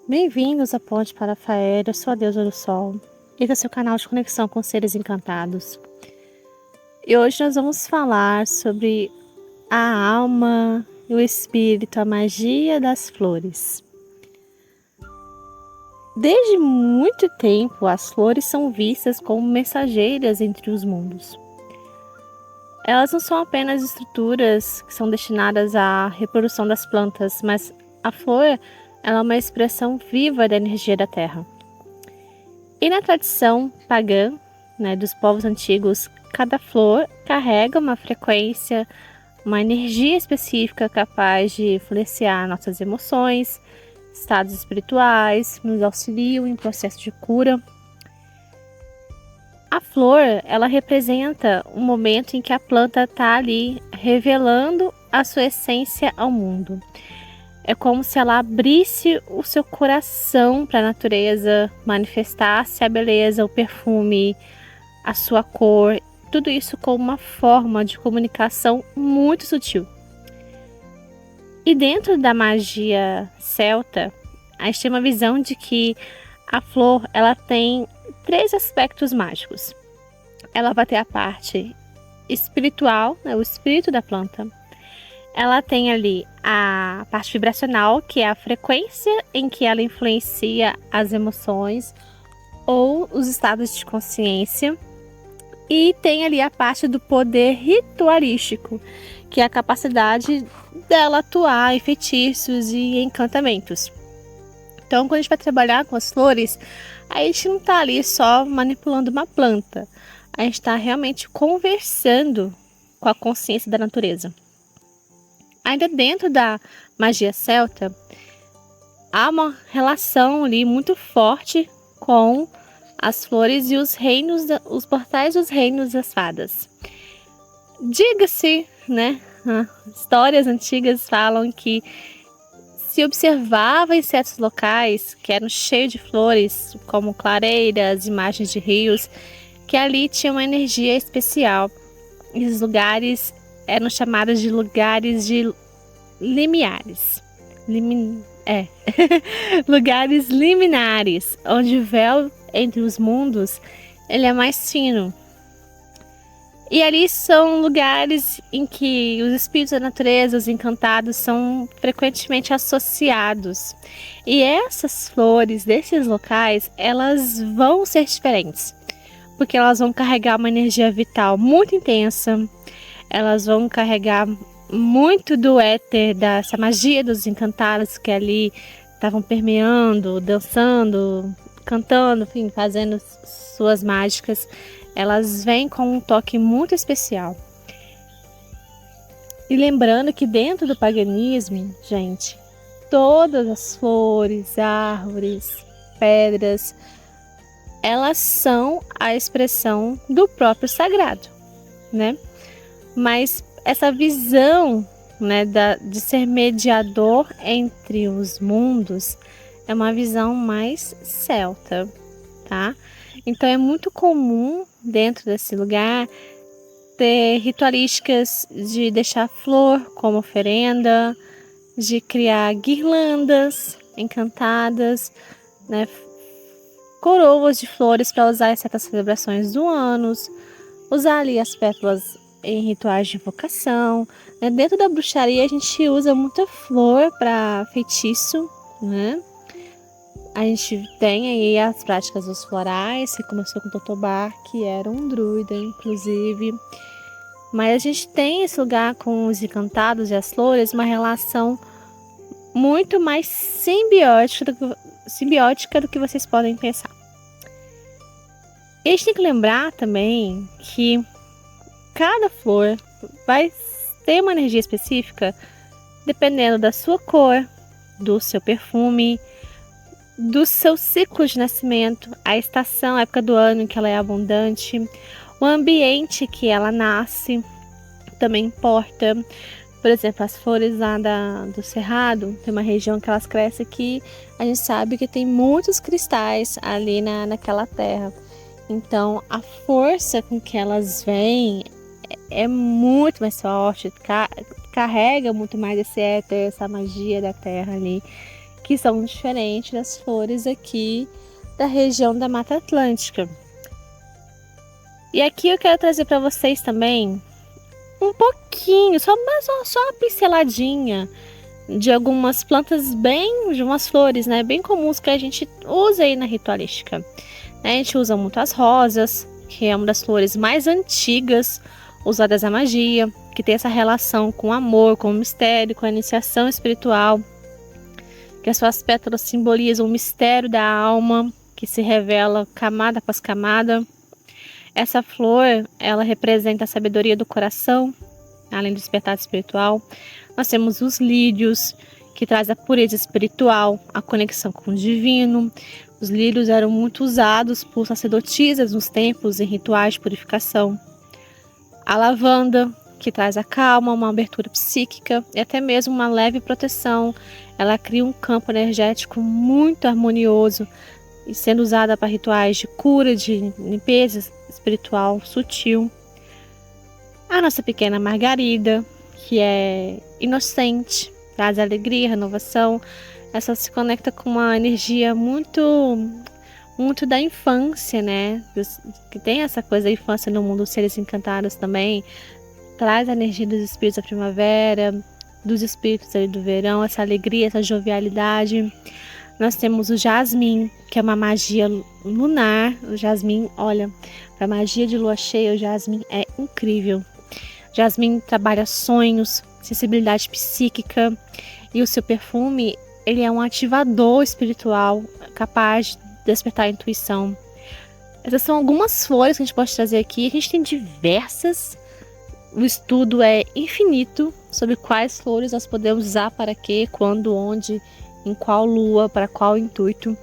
Bem-vindos à Ponte Parafaéria, eu sou a deusa do Sol. Esse é seu canal de conexão com seres encantados. E hoje nós vamos falar sobre a alma, o espírito, a magia das flores. Desde muito tempo, as flores são vistas como mensageiras entre os mundos. Elas não são apenas estruturas que são destinadas à reprodução das plantas, mas a flor ela é uma expressão viva da energia da terra. E na tradição pagã, dos povos antigos, cada flor carrega uma frequência, uma energia específica capaz de influenciar nossas emoções, estados espirituais, nos auxiliam em processo de cura. A flor, ela representa um momento em que a planta está ali revelando a sua essência ao mundo. É como se ela abrisse o seu coração para a natureza, manifestasse a beleza, o perfume, a sua cor, tudo isso como uma forma de comunicação muito sutil. E dentro da magia celta, a gente tem uma visão de que a flor ela tem 3 aspectos mágicos. Ela vai ter a parte espiritual, o espírito da planta. Ela tem ali a parte vibracional, que é a frequência em que ela influencia as emoções ou os estados de consciência. E tem ali a parte do poder ritualístico, que é a capacidade dela atuar em feitiços e encantamentos. Então, quando a gente vai trabalhar com as flores, a gente não está ali só manipulando uma planta. A gente está realmente conversando com a consciência da natureza. Ainda dentro da magia celta, há uma relação ali muito forte com as flores e os reinos, os portais dos reinos das fadas. Diga-se, histórias antigas falam que se observava em certos locais que eram cheios de flores, como clareiras, imagens de rios, que ali tinha uma energia especial. Esses lugares eram chamados de lugares de limiares. Lugares liminares, onde o véu entre os mundos ele é mais fino. E ali são lugares em que os espíritos da natureza, os encantados, são frequentemente associados. E essas flores desses locais, elas vão ser diferentes, porque elas vão carregar uma energia vital muito intensa, elas vão carregar muito do éter, dessa magia dos encantados que ali estavam permeando, dançando, cantando, enfim, fazendo suas mágicas. Elas vêm com um toque muito especial. E lembrando que dentro do paganismo, gente, todas as flores, árvores, pedras, elas são a expressão do próprio sagrado, Mas essa visão, de ser mediador entre os mundos é uma visão mais celta, tá? Então é muito comum dentro desse lugar ter ritualísticas de deixar flor como oferenda, de criar guirlandas encantadas, coroas de flores para usar em certas celebrações do ano, usar ali as pétalas em rituais de invocação. Dentro da bruxaria a gente usa muita flor para feitiço, A gente tem aí as práticas dos florais, que começou com Totobá, que era um druida, inclusive. Mas a gente tem esse lugar com os encantados e as flores, uma relação muito mais simbiótica do que vocês podem pensar. E a gente tem que lembrar também que cada flor vai ter uma energia específica dependendo da sua cor, do seu perfume, do seu ciclo de nascimento, a estação, a época do ano em que ela é abundante, o ambiente que ela nasce também importa. Por exemplo, as flores lá do Cerrado, tem uma região que elas crescem que a gente sabe que tem muitos cristais ali naquela terra. Então, a força com que elas vêm é muito mais forte, carrega muito mais esse éter, essa magia da terra ali. que são diferentes das flores aqui da região da Mata Atlântica. E aqui eu quero trazer para vocês também um pouquinho, só uma pinceladinha de algumas plantas de umas flores, né, bem comuns que a gente usa aí na ritualística. A gente usa muito as rosas, que é uma das flores mais antigas usadas na magia, que tem essa relação com o amor, com o mistério, com a iniciação espiritual, que as suas pétalas simbolizam o mistério da alma, que se revela camada após camada. Essa flor, ela representa a sabedoria do coração, além do despertar espiritual. Nós temos os lírios, que traz a pureza espiritual, a conexão com o divino. Os lírios eram muito usados por sacerdotisas nos templos em rituais de purificação. A lavanda, que traz a calma, uma abertura psíquica e até mesmo uma leve proteção. Ela cria um campo energético muito harmonioso e sendo usada para rituais de cura, de limpeza espiritual sutil. A nossa pequena margarida, que é inocente, traz alegria, renovação. Essa se conecta com uma energia muito da infância, né? Que tem essa coisa da infância no mundo dos seres encantados também. Traz a energia dos espíritos da primavera, dos espíritos ali do verão, essa alegria, essa jovialidade. Nós temos o jasmim, que é uma magia lunar. O jasmim, olha, para magia de lua cheia, o jasmim é incrível. O jasmim trabalha sonhos, sensibilidade psíquica, e o seu perfume, ele é um ativador espiritual capaz de despertar a intuição. Essas são algumas flores que a gente pode trazer aqui. A gente tem diversas. O estudo é infinito sobre quais flores nós podemos usar para quê, quando, onde, em qual lua, para qual intuito.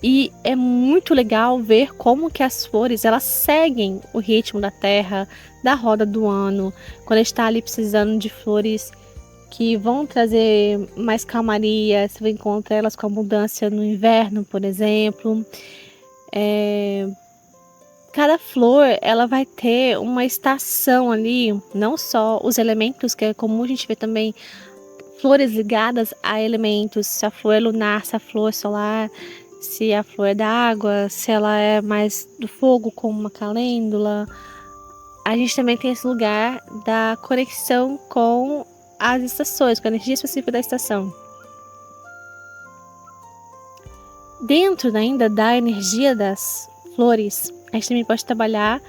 E é muito legal ver como que as flores, elas seguem o ritmo da terra, da roda do ano. Quando a gente está ali precisando de flores que vão trazer mais calmaria, você vai encontrar elas com abundância no inverno, por exemplo. Cada flor, ela vai ter uma estação ali, não só os elementos, que é comum a gente ver também flores ligadas a elementos, se a flor é lunar, se a flor é solar, se a flor é da água, se ela é mais do fogo, como uma calêndula. A gente também tem esse lugar da conexão com as estações, com a energia específica da estação. Dentro ainda da energia das flores, a gente também pode trabalhar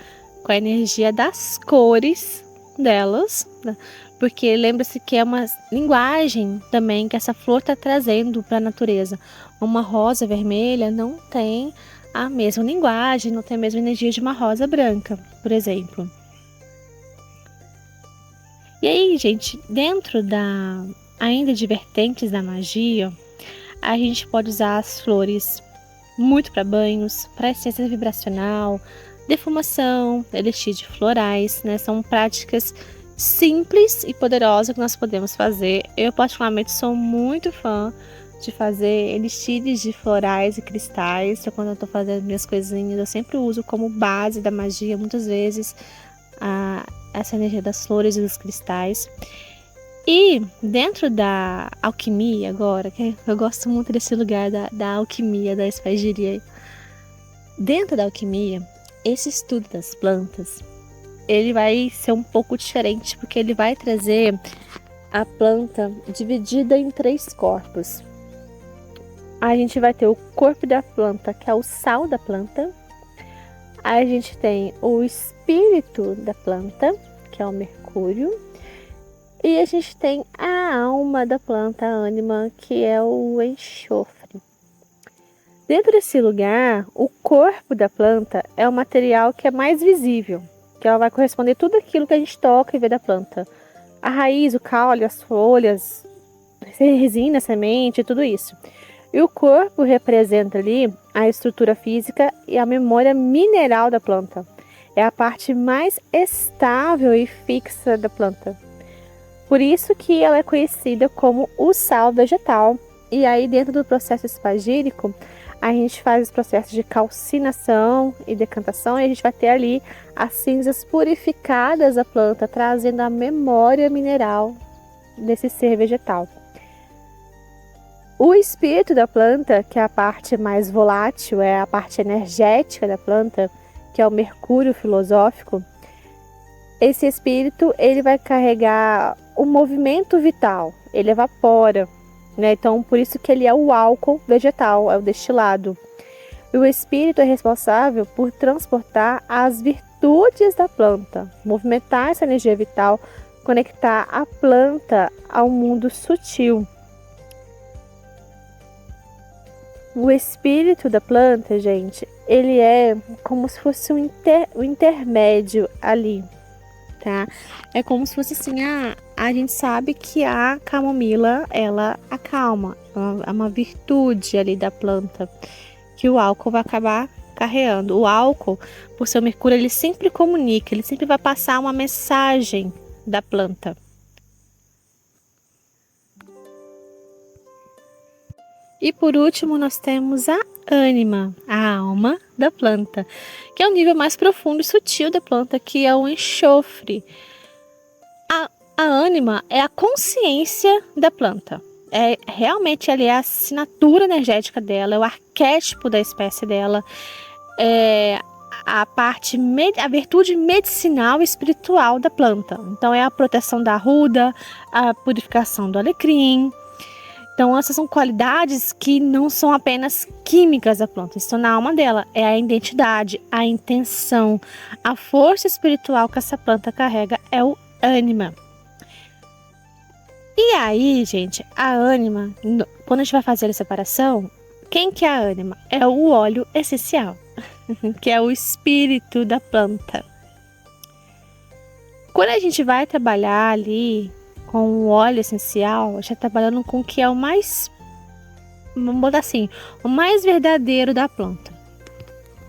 com a energia das cores delas, né? Porque lembra-se que é uma linguagem também que essa flor está trazendo para a natureza. Uma rosa vermelha não tem a mesma linguagem, não tem a mesma energia de uma rosa branca, por exemplo. E aí, gente, dentro ainda de vertentes da magia, a gente pode usar as flores muito para banhos, para essência vibracional, defumação, elixir de florais, né? São práticas simples e poderosas que nós podemos fazer. Eu particularmente sou muito fã de fazer elixires de florais e cristais. Então, quando eu estou fazendo minhas coisinhas, eu sempre uso como base da magia, muitas vezes, essa energia das flores e dos cristais. E dentro da alquimia agora, que eu gosto muito desse lugar da alquimia, da espagiria. Dentro da alquimia, esse estudo das plantas, ele vai ser um pouco diferente, porque ele vai trazer a planta dividida em 3 corpos. A gente vai ter o corpo da planta, que é o sal da planta. Aí a gente tem o espírito da planta, que é o mercúrio. E a gente tem a alma da planta, a ânima, que é o enxofre. Dentro desse lugar, o corpo da planta é o material que é mais visível, que ela vai corresponder a tudo aquilo que a gente toca e vê da planta. A raiz, o caule, as folhas, a resina, a semente, tudo isso. E o corpo representa ali a estrutura física e a memória mineral da planta. É a parte mais estável e fixa da planta. Por isso que ela é conhecida como o sal vegetal. E aí dentro do processo espagírico, a gente faz os processos de calcinação e decantação, e a gente vai ter ali as cinzas purificadas da planta, trazendo a memória mineral desse ser vegetal. O espírito da planta, que é a parte mais volátil, é a parte energética da planta, que é o mercúrio filosófico, esse espírito ele vai carregar o movimento vital, ele evapora, né? Então, por isso que ele é o álcool vegetal, é o destilado. E o espírito é responsável por transportar as virtudes da planta, movimentar essa energia vital, conectar a planta ao mundo sutil. O espírito da planta, gente, ele é como se fosse um intermédio ali, tá? É como se fosse assim, a gente sabe que a camomila, ela acalma, é uma virtude ali da planta, que o álcool vai acabar carregando. O álcool, por seu mercúrio, ele sempre comunica, ele sempre vai passar uma mensagem da planta. E por último, nós temos a ânima, a alma da planta, que é o nível mais profundo e sutil da planta, que é o enxofre. A ânima é a consciência da planta. É realmente ali a assinatura energética dela, é o arquétipo da espécie dela, é a virtude medicinal e espiritual da planta. Então é a proteção da arruda, a purificação do alecrim. Então essas são qualidades que não são apenas químicas da planta, estão na alma dela. É a identidade, a intenção, a força espiritual que essa planta carrega é o ânima. E aí, gente, a ânima, quando a gente vai fazer a separação, quem que é a ânima? É o óleo essencial, que é o espírito da planta. Quando a gente vai trabalhar ali com o óleo essencial, a gente está trabalhando com o que é o mais, vamos botar assim, o mais verdadeiro da planta.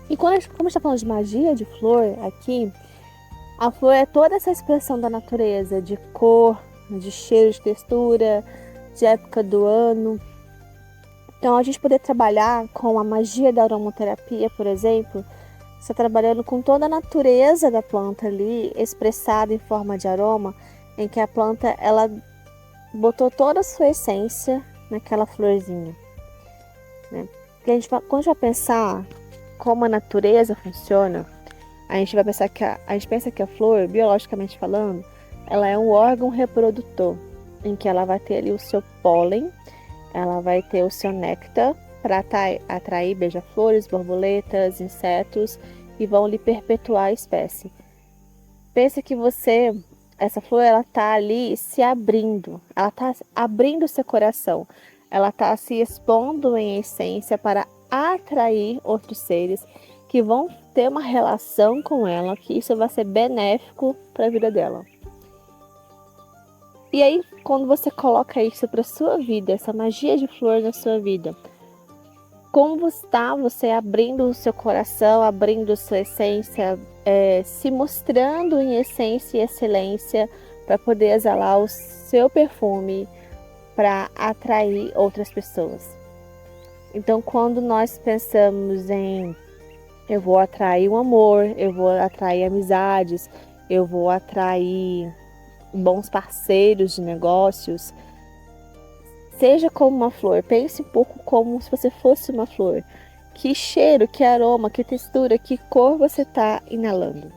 E como a gente está falando de magia de flor aqui, a flor é toda essa expressão da natureza, de cor, de cheiro, de textura, de época do ano. Então, a gente poder trabalhar com a magia da aromaterapia, por exemplo, está trabalhando com toda a natureza da planta ali, expressada em forma de aroma, em que a planta ela botou toda a sua essência naquela florzinha, né? Quando a gente vai pensar como a natureza funciona, a gente vai pensar que a gente pensa que a flor, biologicamente falando, ela é um órgão reprodutor, em que ela vai ter ali o seu pólen, ela vai ter o seu néctar para atrair beija-flores, borboletas, insetos e vão lhe perpetuar a espécie. Pensa que essa flor, ela tá ali se abrindo, ela tá abrindo o seu coração, ela tá se expondo em essência para atrair outros seres que vão ter uma relação com ela, que isso vai ser benéfico para a vida dela. E aí, quando você coloca isso para sua vida, essa magia de flor na sua vida, como está você abrindo o seu coração, abrindo sua essência, se mostrando em essência e excelência para poder exalar o seu perfume para atrair outras pessoas. Então, quando nós pensamos em eu vou atrair um amor, eu vou atrair amizades, eu vou atrair bons parceiros de negócios, seja como uma flor, pense um pouco como se você fosse uma flor. Que cheiro, que aroma, que textura, que cor você está inalando.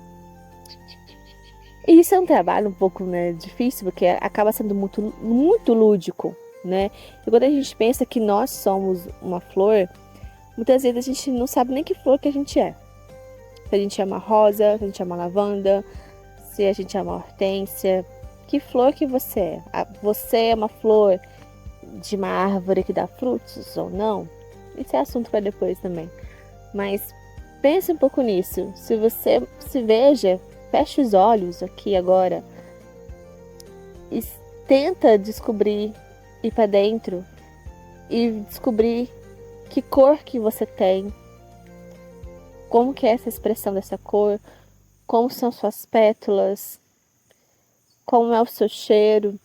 E isso é um trabalho um pouco, né, difícil, porque acaba sendo muito, muito lúdico, né? E quando a gente pensa que nós somos uma flor, muitas vezes a gente não sabe nem que flor que a gente é. Se a gente é uma rosa, se a gente é uma lavanda, se a gente é uma hortênsia. Que flor que você é? Você é uma flor de uma árvore que dá frutos ou não? Isso é assunto para depois também. Mas pense um pouco nisso. Se você se veja, feche os olhos aqui agora e tenta descobrir, ir para dentro e descobrir que cor que você tem, como que é essa expressão dessa cor, como são suas pétalas, como é o seu cheiro.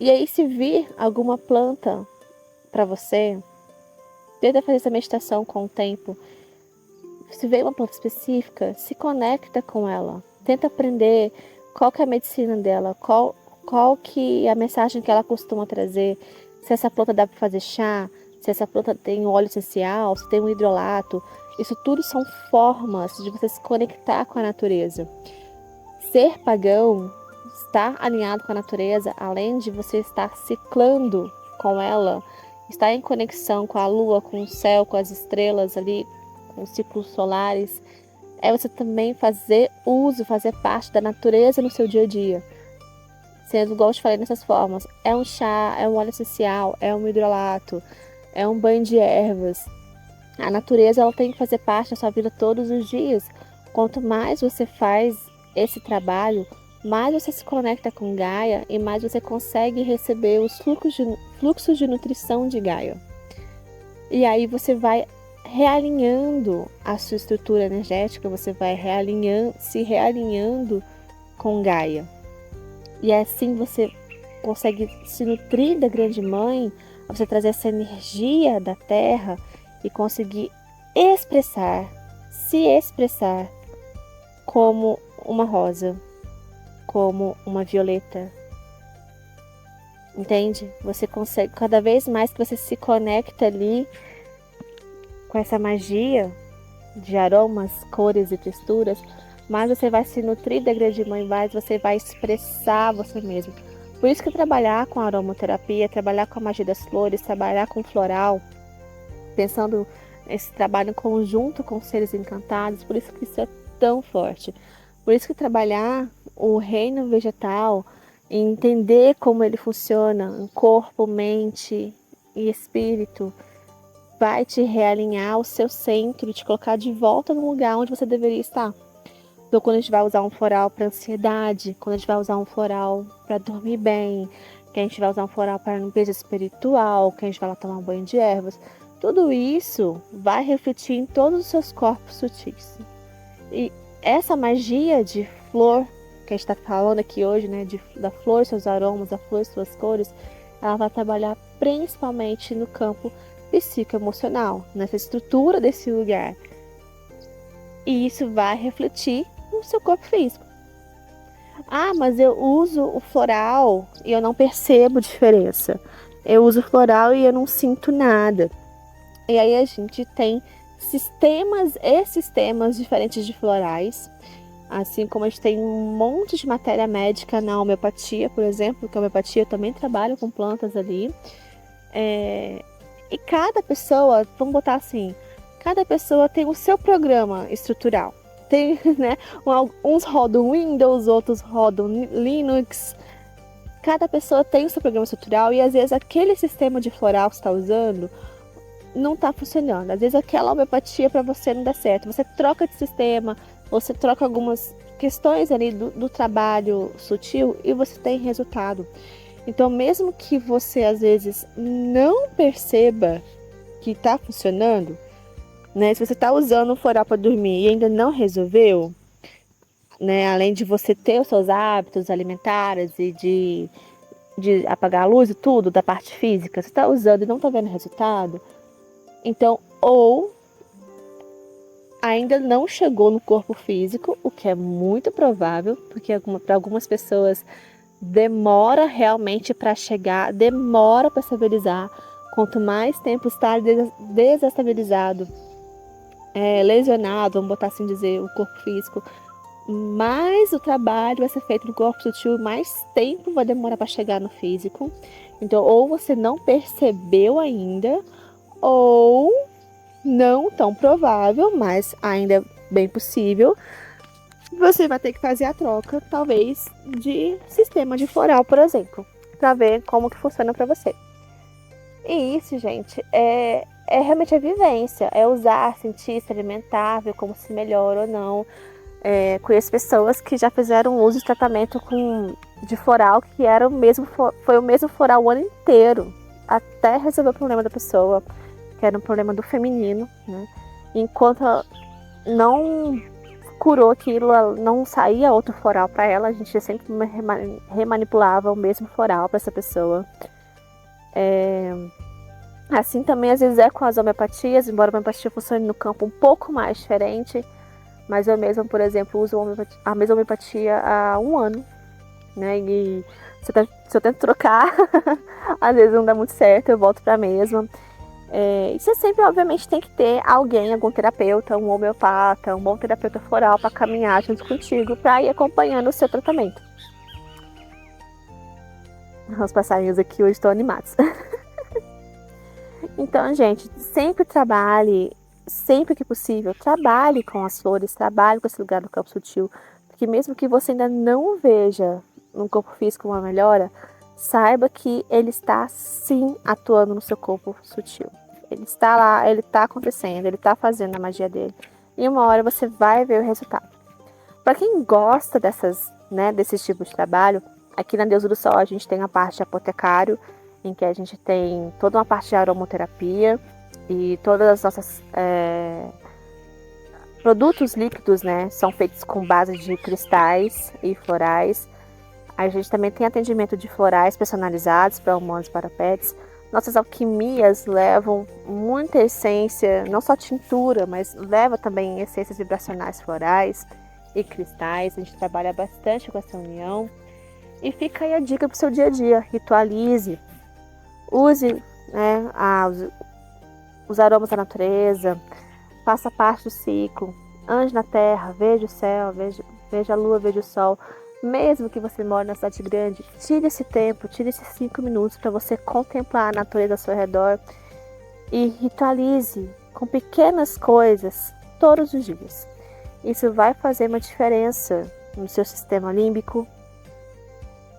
E aí, se vir alguma planta para você, tenta fazer essa meditação com o tempo. Se vê uma planta específica, se conecta com ela. Tenta aprender qual que é a medicina dela, qual que é a mensagem que ela costuma trazer. se essa planta dá para fazer chá, se essa planta tem óleo essencial, se tem um hidrolato. Isso tudo são formas de você se conectar com a natureza. Ser pagão, estar alinhado com a natureza, além de você estar ciclando com ela, estar em conexão com a lua, com o céu, com as estrelas ali, com os ciclos solares, é você também fazer uso, fazer parte da natureza no seu dia a dia. Sendo, igual eu te falei, nessas formas, é um chá, é um óleo essencial, é um hidrolato, é um banho de ervas. A natureza ela tem que fazer parte da sua vida todos os dias. Quanto mais você faz esse trabalho, mais você se conecta com Gaia e mais você consegue receber os fluxos de nutrição de Gaia. E aí você vai realinhando a sua estrutura energética, você vai se realinhando com Gaia. E assim você consegue se nutrir da Grande Mãe, você trazer essa energia da Terra e conseguir se expressar como uma rosa, como uma violeta. Entende? Você consegue, cada vez mais que você se conecta ali com essa magia de aromas, cores e texturas, mais você vai se nutrir da Grande Mãe, mais você vai expressar você mesmo. Por isso que trabalhar com aromaterapia, trabalhar com a magia das flores, trabalhar com floral, pensando nesse trabalho em conjunto com seres encantados, por isso que isso é tão forte. Por isso que trabalhar o reino vegetal, entender como ele funciona, corpo, mente e espírito, vai te realinhar o seu centro, te colocar de volta no lugar onde você deveria estar. Então, quando a gente vai usar um floral para ansiedade, quando a gente vai usar um floral para dormir bem, que a gente vai usar um floral para limpeza espiritual, que a gente vai lá tomar um banho de ervas, tudo isso vai refletir em todos os seus corpos sutis. E essa magia de flor, que a gente está falando aqui hoje, né, da flor, seus aromas, da flor, suas cores, ela vai trabalhar principalmente no campo psicoemocional, nessa estrutura desse lugar. E isso vai refletir no seu corpo físico. Ah, mas eu uso o floral e eu não percebo diferença. Eu uso o floral e eu não sinto nada. E aí a gente tem sistemas e sistemas diferentes de florais. Assim como a gente tem um monte de matéria médica na homeopatia, por exemplo, que a homeopatia também trabalha com plantas ali. E cada pessoa, vamos botar assim, cada pessoa tem o seu programa estrutural. Tem, né, uns rodam Windows, outros rodam Linux. Cada pessoa tem o seu programa estrutural e às vezes aquele sistema de floral que você está usando não está funcionando. Às vezes aquela homeopatia para você não dá certo. Você troca de sistema, você troca algumas questões ali do trabalho sutil e você tem resultado. Então, mesmo que você às vezes não perceba que está funcionando, né? Se você está usando um floral para dormir e ainda não resolveu, né? Além de você ter os seus hábitos alimentares e de apagar a luz e tudo da parte física, você está usando e não está vendo resultado, então, ou ainda não chegou no corpo físico, o que é muito provável, porque para algumas pessoas demora realmente para chegar, demora para estabilizar. Quanto mais tempo está desestabilizado, lesionado, vamos botar assim dizer, o corpo físico, mais o trabalho vai ser feito no corpo sutil, mais tempo vai demorar para chegar no físico. Então, ou você não percebeu ainda, ou não tão provável, mas ainda bem possível, você vai ter que fazer a troca, talvez, de sistema de floral, por exemplo, para ver como que funciona para você. E isso, gente, é realmente a vivência, é usar, sentir, experimentar, ver como se melhora ou não. Conheço pessoas que já fizeram uso de tratamento de floral que era foi o mesmo floral o ano inteiro, até resolver o problema da pessoa, que era um problema do feminino, né? Enquanto ela não curou aquilo, não saía outro floral para ela, a gente sempre remanipulava o mesmo floral para essa pessoa. Assim também às vezes é com as homeopatias, embora a homeopatia funcione no campo um pouco mais diferente, mas eu mesma, por exemplo, uso a mesma homeopatia há 1 ano, né? E Se eu tento trocar, às vezes não dá muito certo, eu volto para a mesma. E você sempre, obviamente, tem que ter alguém, algum terapeuta, um homeopata, um bom terapeuta floral para caminhar junto contigo, para ir acompanhando o seu tratamento. Os passarinhos aqui hoje estão animados. Então, gente, sempre trabalhe, sempre que possível, trabalhe com as flores, trabalhe com esse lugar do campo sutil, porque mesmo que você ainda não veja no corpo físico uma melhora, saiba que ele está sim atuando no seu corpo sutil. Ele está lá, ele está acontecendo, ele está fazendo a magia dele. E uma hora você vai ver o resultado. Para quem gosta desses tipos de trabalho, aqui na Deusa do Sol a gente tem a parte de apotecário, em que a gente tem toda uma parte de aromaterapia e todas as nossas produtos líquidos, né, são feitos com base de cristais e florais. A gente também tem atendimento de florais personalizados para humanos e para pets. Nossas alquimias levam muita essência, não só tintura, mas leva também essências vibracionais florais e cristais. A gente trabalha bastante com essa união. E fica aí a dica para o seu dia a dia. Ritualize, use os aromas da natureza, faça parte do ciclo, ande na terra, veja o céu, veja a lua, veja o sol. Mesmo que você more na cidade grande, tire esse tempo, tire esses 5 minutos para você contemplar a natureza ao seu redor e ritualize com pequenas coisas todos os dias. Isso vai fazer uma diferença no seu sistema límbico,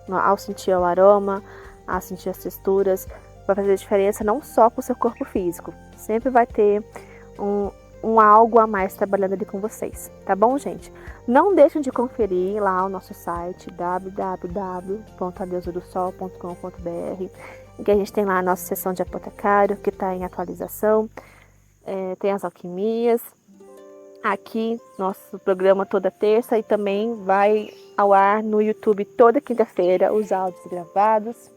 ao sentir o aroma, ao sentir as texturas. Vai fazer diferença não só para o seu corpo físico, sempre vai ter um algo a mais trabalhando ali com vocês, tá bom, gente? Não deixem de conferir lá o nosso site www.adeusadosol.com.br, em que a gente tem lá a nossa seção de apotecário, que está em atualização, tem as alquimias. Aqui, nosso programa toda terça e também vai ao ar no YouTube toda quinta-feira, os áudios gravados.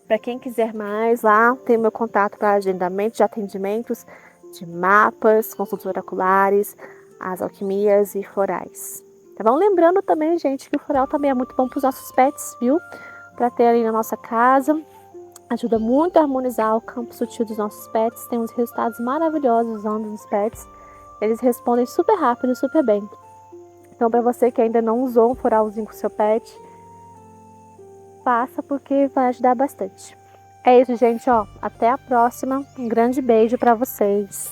Para quem quiser mais, lá tem meu contato para agendamento de atendimentos, de mapas, consultas oraculares, as alquimias e florais. Tá bom? Lembrando também, gente, que o floral também é muito bom para os nossos pets, viu? Para ter ali na nossa casa. Ajuda muito a harmonizar o campo sutil dos nossos pets. Tem uns resultados maravilhosos usando os pets. Eles respondem super rápido, super bem. Então, para você que ainda não usou um floralzinho com seu pet, faça porque vai ajudar bastante. É isso, gente, ó. Até a próxima. Um grande beijo para vocês.